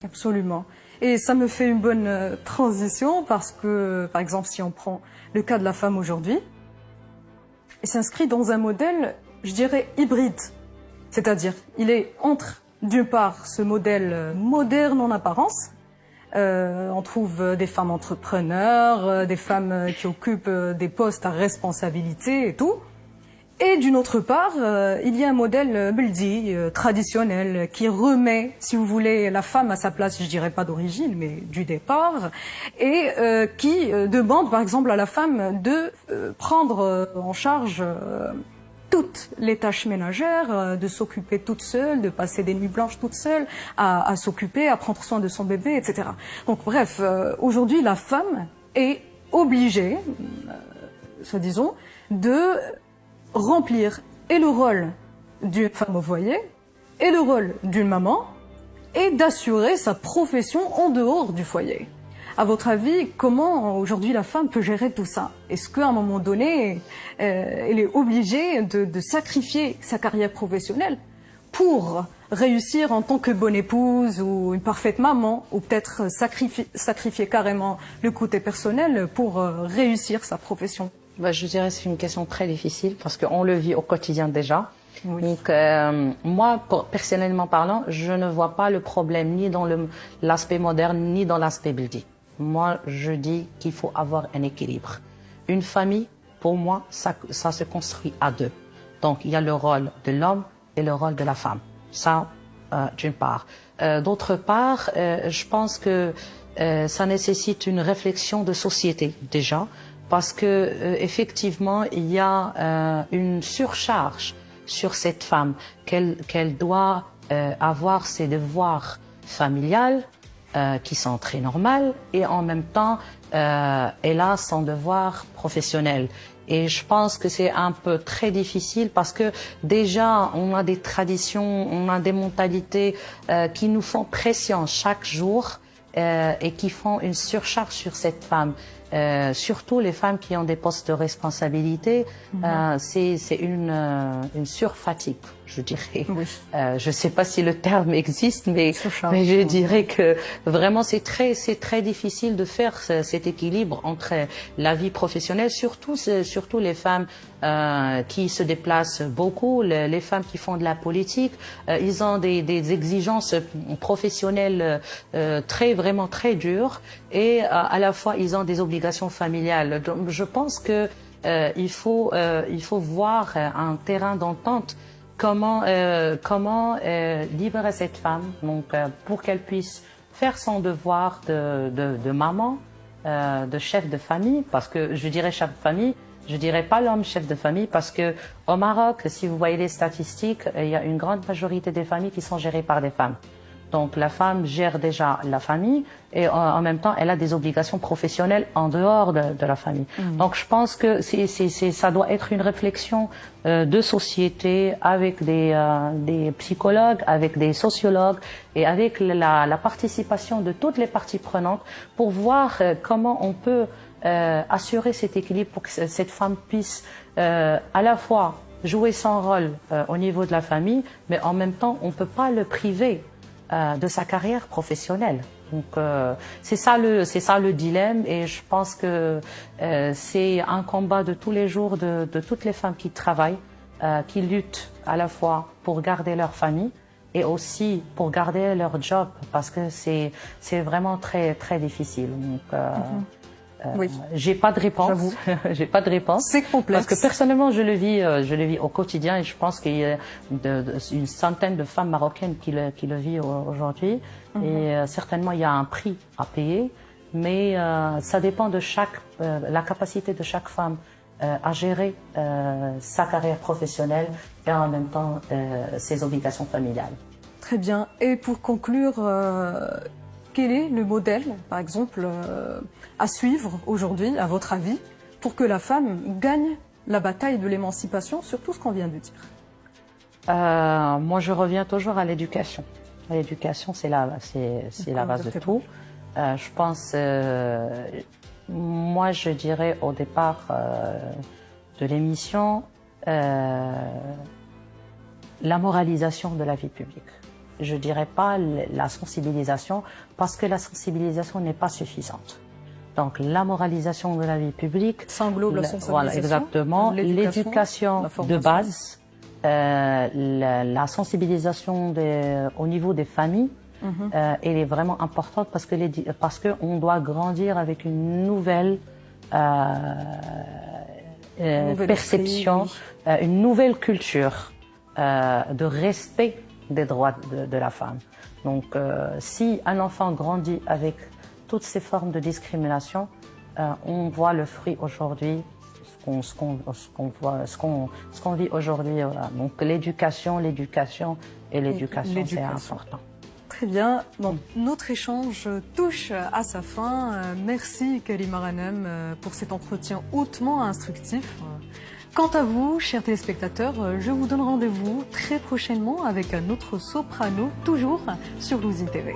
Absolument. Et ça me fait une bonne transition parce que, par exemple, si on prend le cas de la femme aujourd'hui, elle s'inscrit dans un modèle, je dirais, hybride. C'est-à-dire, il est entre, d'une part, ce modèle moderne en apparence. On trouve des femmes entrepreneurs, des femmes qui occupent des postes à responsabilité et tout. Et d'une autre part, il y a un modèle beldi, traditionnel, qui remet, si vous voulez, la femme à sa place, je dirais pas d'origine, mais du départ, et qui demande, par exemple, à la femme de prendre en charge toutes les tâches ménagères, de s'occuper toute seule, de passer des nuits blanches toute seule, à s'occuper, à prendre soin de son bébé, etc. Donc bref, aujourd'hui, la femme est obligée, soi-disant, de remplir et le rôle d'une femme au foyer et le rôle d'une maman et d'assurer sa profession en dehors du foyer. À votre avis, comment aujourd'hui la femme peut gérer tout ça? Est-ce qu'à un moment donné, elle est obligée de sacrifier sa carrière professionnelle pour réussir en tant que bonne épouse ou une parfaite maman, ou peut-être sacrifier carrément le côté personnel pour réussir sa profession? Je dirais que c'est une question très difficile parce qu'on le vit au quotidien déjà. Oui. Donc, moi, personnellement parlant, je ne vois pas le problème ni dans l'aspect moderne ni dans l'aspect beldi. Moi, je dis qu'il faut avoir un équilibre. Une famille, pour moi, ça se construit à deux. Donc, il y a le rôle de l'homme et le rôle de la femme. Ça, d'une part. D'autre part, je pense que ça nécessite une réflexion de société déjà. Parce que effectivement, il y a une surcharge sur cette femme, qu'elle doit avoir ses devoirs familiales qui sont très normales et en même temps, elle a son devoir professionnel. Et je pense que c'est un peu très difficile parce que déjà, on a des traditions, on a des mentalités qui nous font pression chaque jour et qui font une surcharge sur cette femme. Surtout les femmes qui ont des postes de responsabilité, c'est une surfatigue, je dirais. Oui. Je ne sais pas si le terme existe, mais je dirais que vraiment c'est très difficile de faire cet équilibre entre la vie professionnelle, surtout les femmes qui se déplacent beaucoup, les femmes qui font de la politique, ils ont des exigences professionnelles vraiment très dures et à la fois ils ont des obligations familiales. Donc, je pense que il faut voir un terrain d'entente comment libérer cette femme donc pour qu'elle puisse faire son devoir de maman, de chef de famille, parce que je dirais chef de famille. Je dirais pas l'homme chef de famille parce que au Maroc, si vous voyez les statistiques, il y a une grande majorité des familles qui sont gérées par des femmes. Donc la femme gère déjà la famille et en même temps elle a des obligations professionnelles en dehors de la famille. Donc je pense que ça doit être une réflexion de société avec des psychologues, avec des sociologues et avec la participation de toutes les parties prenantes pour voir comment on peut assurer cet équilibre pour que cette femme puisse à la fois jouer son rôle au niveau de la famille, mais en même temps on ne peut pas le priver de sa carrière professionnelle. Donc c'est ça le dilemme et je pense que c'est un combat de tous les jours de toutes les femmes qui travaillent, qui luttent à la fois pour garder leur famille et aussi pour garder leur job parce que c'est vraiment très difficile. Donc oui. J'ai pas de réponse. J'ai pas de réponse. C'est complexe. Parce que personnellement, je le vis au quotidien et je pense qu'il y a une centaine de femmes marocaines qui le vivent aujourd'hui. Et certainement, il y a un prix à payer, mais ça dépend de la capacité de chaque femme à gérer sa carrière professionnelle et en même temps ses obligations familiales. Très bien. Et pour conclure, quel est le modèle, par exemple, à suivre aujourd'hui, à votre avis, pour que la femme gagne la bataille de l'émancipation sur tout ce qu'on vient de dire? Moi, je reviens toujours à l'éducation. L'éducation, c'est la base de tout. Je pense, moi, je dirais au départ de l'émission, la moralisation de la vie publique. je dirais pas la sensibilisation, parce que la sensibilisation n'est pas suffisante. Donc la moralisation de la vie publique, ça englobe la sensibilisation, voilà, exactement, l'éducation de base, la sensibilisation au niveau des familles, elle est vraiment importante parce que on doit grandir avec une nouvelle perception, une nouvelle culture de respect des droits de la femme. Donc, si un enfant grandit avec toutes ces formes de discrimination, on voit le fruit aujourd'hui, ce qu'on vit aujourd'hui. Voilà. Donc, l'éducation et l'éducation, c'est important. Très bien. Bon, notre échange touche à sa fin. Merci Kalima Ghanem pour cet entretien hautement instructif. Quant à vous, chers téléspectateurs, je vous donne rendez-vous très prochainement avec un autre soprano, toujours sur Luzin TV.